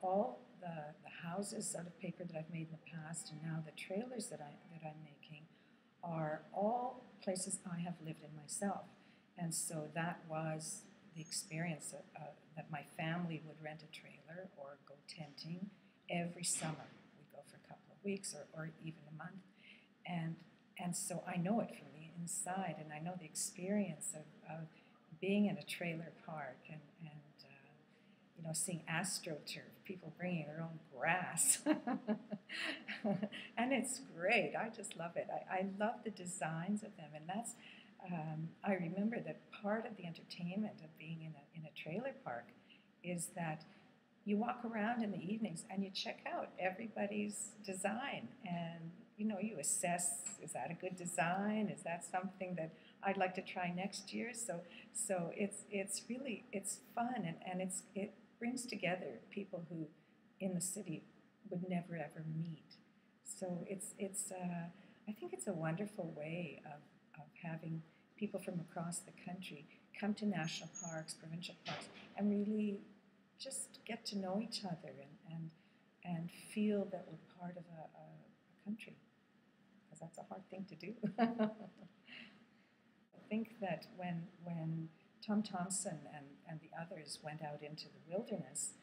all the houses out of paper that I've made in the past, and now the trailers that I'm making, are all places I have lived in myself. And so that was the experience that my family would rent a trailer or go tenting every summer. We'd go for a couple of weeks or even a month. And so I know it from the inside, and I know the experience of being in a trailer park and seeing astroturf, people bringing their own grass. And it's great. I just love it. I love the designs of them. And that's, I remember that part of the entertainment of being in a trailer park is that you walk around in the evenings and you check out everybody's design, and you assess, is that a good design? Is that something that I'd like to try next year? So it's really fun, and it brings together people who in the city would never ever meet. So I think it's a wonderful way of having people from across the country come to national parks, provincial parks, and really just get to know each other and feel that we're part of a country, because that's a hard thing to do. I think that when Tom Thompson and the others went out into the wilderness,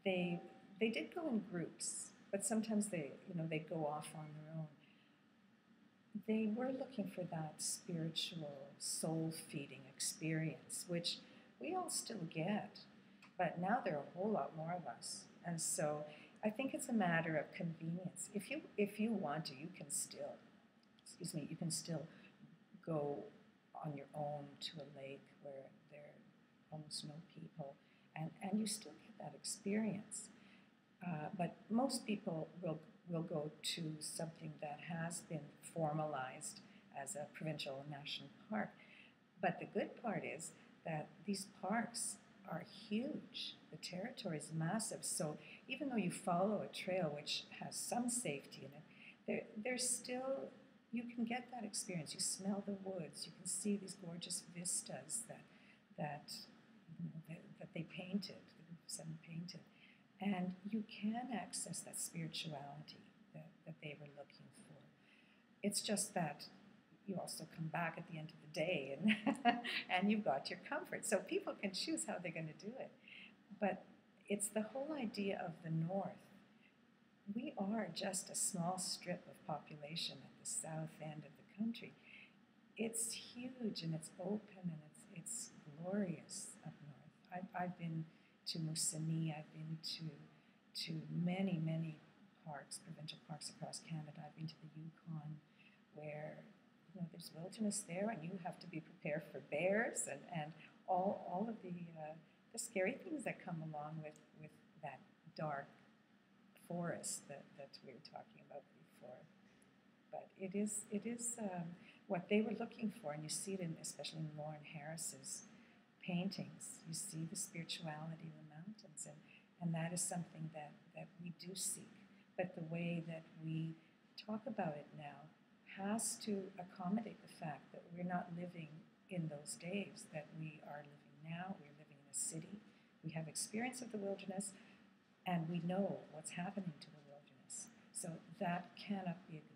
they did go in groups, but sometimes they'd go off on their own. They were looking for that spiritual, soul-feeding experience, which we all still get, but now there are a whole lot more of us. And so I think it's a matter of convenience. If you want to, you can still go on your own to a lake where there are almost no people, and you still get that experience. But most people will go to something that has been formalized as a provincial or national park. But the good part is that these parks are huge. The territory is massive. So even though you follow a trail which has some safety in it, there's still, you can get that experience. You smell the woods. You can see these gorgeous vistas that they painted, the group of seven painted. And you can access that spirituality that they were looking for. It's just that you also come back at the end of the day and you've got your comfort. So people can choose how they're going to do it. But it's the whole idea of the North. We are just a small strip of population at the south end of the country. It's huge and it's open and it's glorious up north. I've been to Moosonee, I've been to many, many parks, provincial parks across Canada. I've been to the Yukon, where there's wilderness there, and you have to be prepared for bears and all of the scary things that come along with that dark forest that we were talking about before. But it is what they were looking for, and you see it especially in Lawren Harris's paintings. You see the spirituality of the mountains, and that is something that we do seek. But the way that we talk about it now has to accommodate the fact that we're not living in those days that we are living now. We're living in a city. We have experience of the wilderness, and we know what's happening to the wilderness. So that cannot be a